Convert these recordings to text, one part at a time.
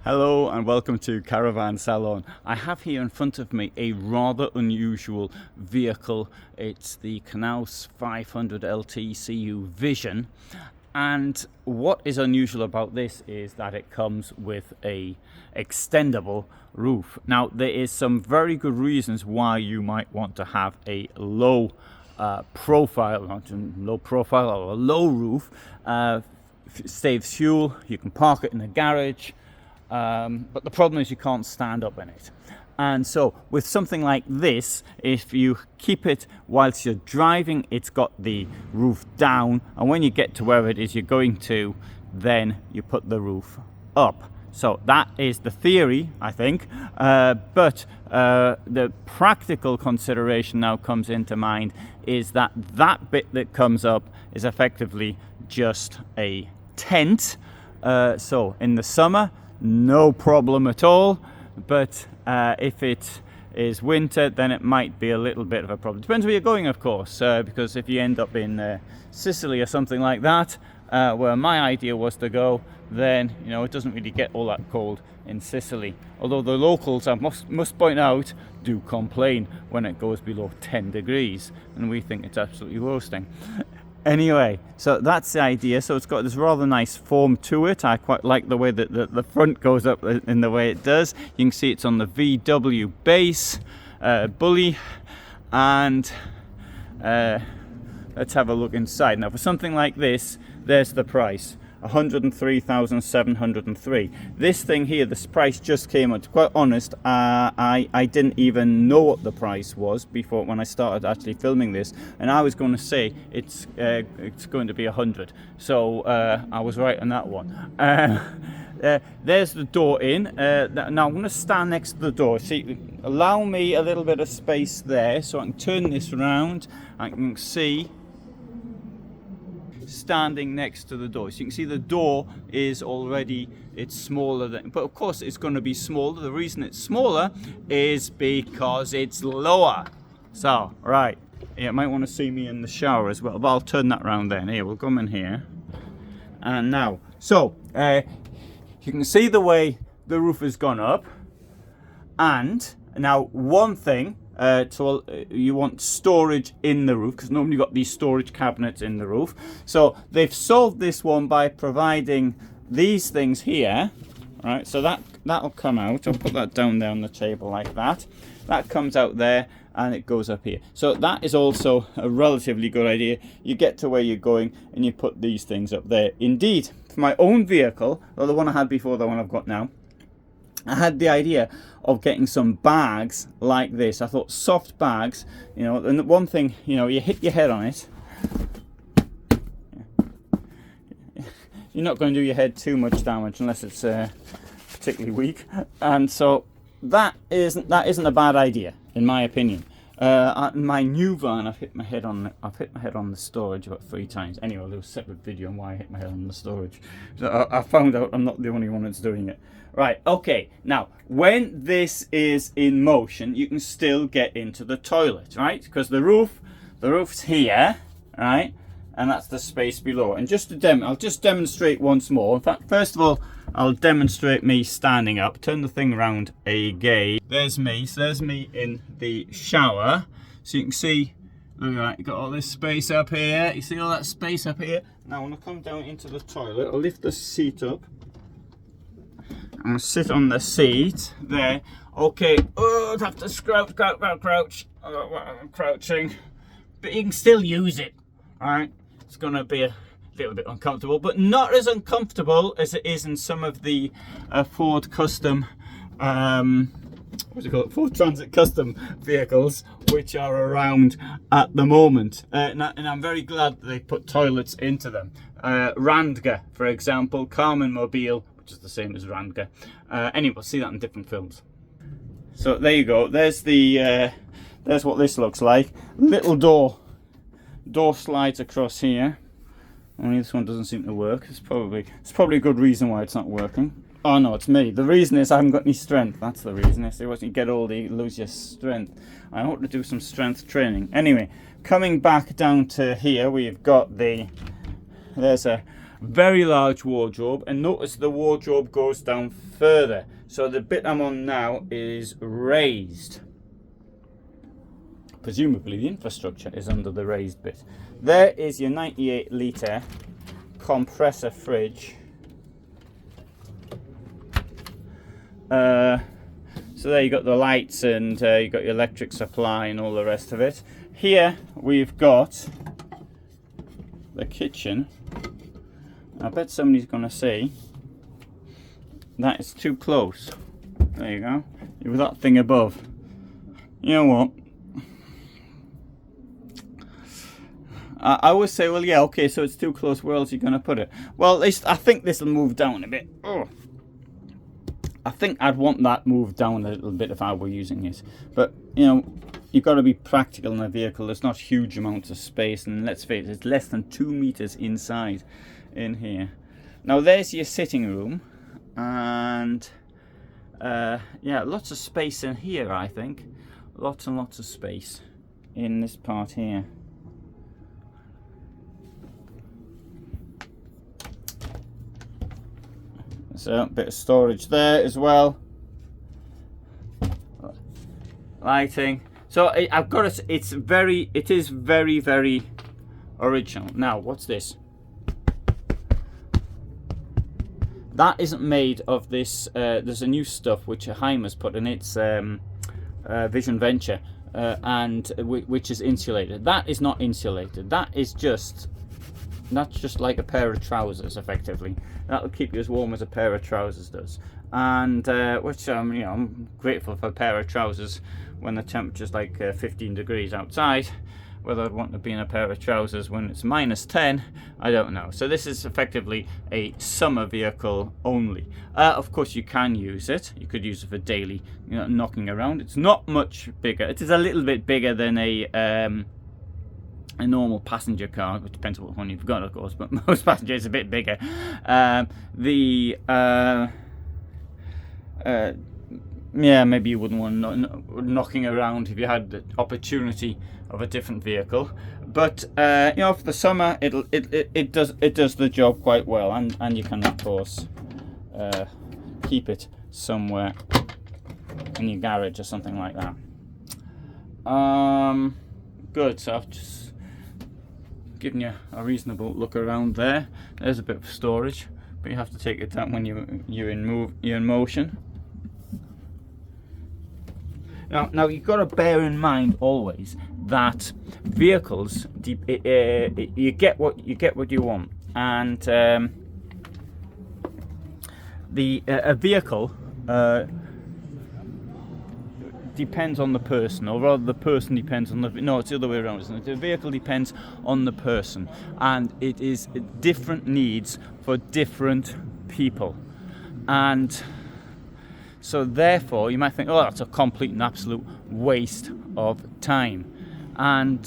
Hello and welcome to Caravan Salon. I have here in front of me a rather unusual vehicle. It's the Knaus 500 LT CU Vision, and what is unusual about this is that it comes with a extendable roof. Now there is some very good reasons why you might want to have a low profile or a low roof. Saves fuel, you can park it in the garage. But the problem is you can't stand up in it. And so with something like this, if you keep it whilst you're driving, it's got the roof down, and when you get to where it is you're going to, then you put the roof up. So that is the theory, I think, but the practical consideration now comes into mind is that that bit that comes up is effectively just a tent. So in the summer, no problem at all, but if it is winter, then it might be a little bit of a problem. Depends where you're going, of course, because if you end up in Sicily or something like that, where my idea was to go, then it doesn't really get all that cold in Sicily. Although the locals, I must point out, do complain when it goes below 10 degrees, and we think it's absolutely roasting. Anyway, so that's the idea. So it's got this rather nice form to it. I quite like the way that the front goes up in the way it does. You can see it's on the VW base bully, and let's have a look inside. Now for something like this, there's the price. 103,703. This thing here, this price just came out. To be quite honest, I didn't even know what the price was before when I started actually filming this, and I was going to say it's going to be 100. So I was right on that one. There's the door in. Now I'm going to stand next to the door. See, allow me a little bit of space there so I can turn this around. I can see standing next to the door. So you can see the door is already, it's smaller than, but of course it's going to be smaller. The reason it's smaller is because it's lower. So right, you might want to see me in the shower as well, but I'll turn that around then. Here, we'll come in here, and now so you can see the way the roof has gone up. And now one thing, you want storage in the roof, because normally you've got these storage cabinets in the roof. So they've solved this one by providing these things here, right? So that'll come out. I'll put that down there on the table like that. That comes out there and it goes up here. So that is also a relatively good idea. You get to where you're going and you put these things up there. Indeed, for my own vehicle, or the one I had before, the one I've got now, I had the idea of getting some bags like this. I thought soft bags, and the one thing, you hit your head on it. You're not going to do your head too much damage unless it's particularly weak. And so that isn't a bad idea, in my opinion. In my new van, I've hit my head on the storage about 3 times. Anyway, I'll do a separate video on why I hit my head on the storage. So I found out I'm not the only one that's doing it. Right, okay, now when this is in motion, you can still get into the toilet, right? Because the roof's here, right? And that's the space below. And I'll just demonstrate once more. In fact, first of all, I'll demonstrate me standing up. Turn the thing around again. There's me. So there's me in the shower. So you can see, look at that, you've got all this space up here. You see all that space up here? Now when I come down into the toilet, I'll lift the seat up. I'm going to sit on the seat there. Okay, I'd have to crouch. I'm crouching. But you can still use it, alright? It's going to be a little bit uncomfortable, but not as uncomfortable as it is in some of the Ford Custom, Ford Transit Custom vehicles, which are around at the moment. And I'm very glad that they put toilets into them. Randga, for example, Carmann Mobil, which is the same as Randga. Anyway, we'll see that in different films. So there you go. There's what this looks like. Little door slides across here. Only this one doesn't seem to work. It's probably a good reason why it's not working. Oh no, it's me. The reason is I haven't got any strength. That's the reason. If you get older, you lose your strength. I hope to do some strength training. Anyway, coming back down to here, we've got there's a very large wardrobe, and notice the wardrobe goes down further. So the bit I'm on now is raised. Presumably the infrastructure is under the raised bit. There is your 98 litre compressor fridge. So there you got the lights, and you got your electric supply and all the rest of it. Here we've got the kitchen. I bet somebody's going to say that is too close. There you go. With that thing above. You know what? I always say, well, yeah, okay, so it's too close. Where else are you going to put it? Well, at least I think this will move down a bit. Oh. I think I'd want that moved down a little bit if I were using it. But, you know, you've got to be practical in a vehicle. There's not huge amounts of space, and let's face it, it's less than 2 meters inside in here. Now, there's your sitting room, and yeah, lots of space in here, I think. Lots and lots of space in this part here. So a bit of storage there as well. Lighting. So I've got it. It is very, very original. Now, what's this? That isn't made of this. There's a new stuff which Hymer's put in its Vision Venture, and which is insulated. That is not insulated. That's just like a pair of trousers, effectively. That'll keep you as warm as a pair of trousers does. And which you know, I'm grateful for a pair of trousers when the temperature's like 15 degrees outside. Whether I'd want to be in a pair of trousers when it's -10, I don't know. So this is effectively a summer vehicle only. Of course, you can use it. You could use it for daily, you know, knocking around. It's not much bigger. It is a little bit bigger than a normal passenger car, which depends on what one you've got, of course, but most passengers are a bit bigger. Yeah, maybe you wouldn't want knocking around if you had the opportunity of a different vehicle, but you know, for the summer, it does the job quite well, and you can, of course, keep it somewhere in your garage or something like that. Good. So I've just giving you a reasonable look around there. There's a bit of storage, but you have to take it down when you're in motion. Now you've got to bear in mind always that vehicles, you get what you want, and a vehicle depends on the person, or rather the person depends on the, no, it's the other way around, isn't it? The vehicle depends on the person, and it is different needs for different people. And so therefore you might think, oh, that's a complete and absolute waste of time, and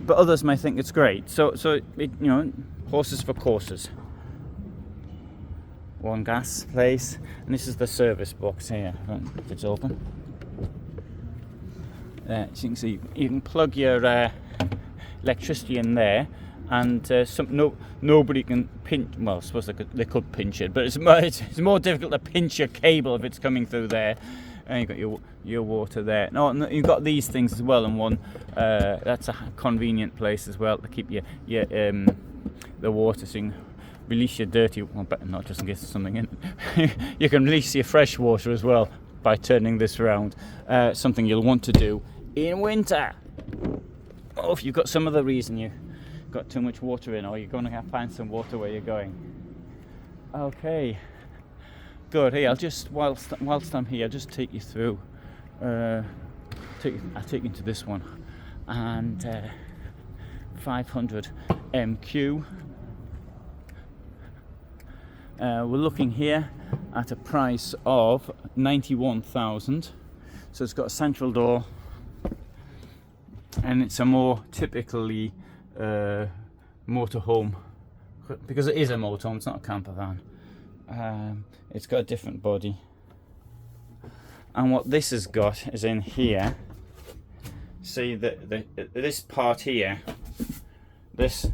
but others may think it's great. So it, you know, horses for courses. One gas place, and this is the service box here. If it's open, so you can see you can plug your electricity in there, and nobody can pinch. Well, I suppose they could pinch it, but it's more difficult to pinch your cable if it's coming through there. And you've got your water there. No, you've got these things as well, and one that's a convenient place as well to keep your the water, so you can release your dirty, well, better not, just in case there's something in it. You can release your fresh water as well by turning this around. Something you'll want to do in winter. Oh, if you've got some other reason you got too much water in, or you're going to have to find some water where you're going. Okay, good. Hey, I'll just whilst I'm here, I'll just take you through. I'll take you into this one, and 500 MQ. We're looking here at a price of 91,000. So it's got a central door, and it's a more typically motorhome, because it is a motorhome, it's not a camper van. It's got a different body, and what this has got is in here. See this part here, this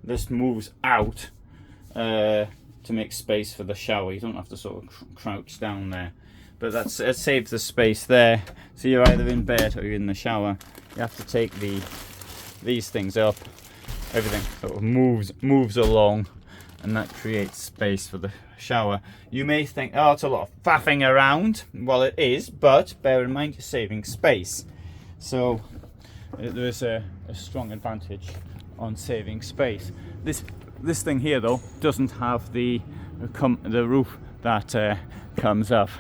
this moves out to make space for the shower. You don't have to sort of crouch down there, but it saves the space there. So you're either in bed or you're in the shower. You have to take these things up. Everything sort of moves along, and that creates space for the shower. You may think, oh, it's a lot of faffing around. Well, it is, but bear in mind you're saving space. So there is a strong advantage on saving space. This thing here though doesn't have the roof that comes up.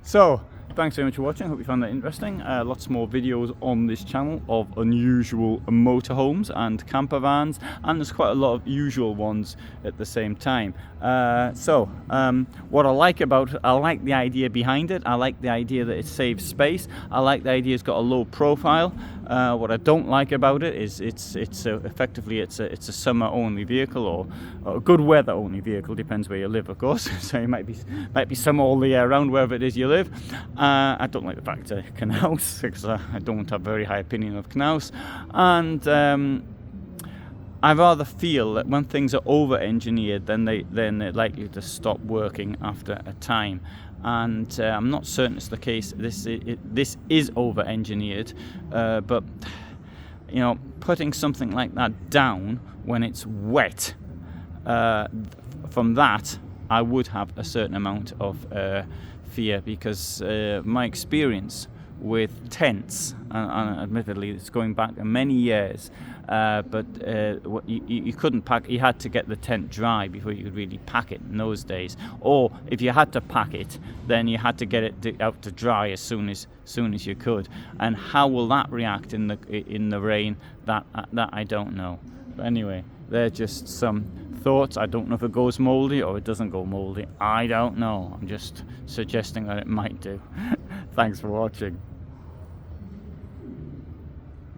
So thanks very much for watching. I hope you found that interesting. Lots more videos on this channel of unusual motorhomes and camper vans, and there's quite a lot of usual ones at the same time. What I like about it, I like the idea behind it. I like the idea that it saves space. I like the idea it's got a low profile. What I don't like about it is it's effectively it's a summer only vehicle, or a good weather only vehicle, depends where you live, of course. So it might be summer all the year round wherever it is you live. I don't like the fact that Knaus, because I don't have a very high opinion of Knaus, and I rather feel that when things are over-engineered, then they're likely to stop working after a time. And I'm not certain it's the case. This is over-engineered, but you know, putting something like that down when it's wet, from that I would have a certain amount of fear, because my experience with tents, and admittedly it's going back many years, but you couldn't pack. You had to get the tent dry before you could really pack it in those days. Or if you had to pack it, then you had to get it out to dry as soon as you could. And how will that react in the rain? That I don't know. But anyway, they're just some thoughts. I don't know if it goes mouldy or it doesn't go mouldy. I don't know. I'm just suggesting that it might do. Thanks for watching.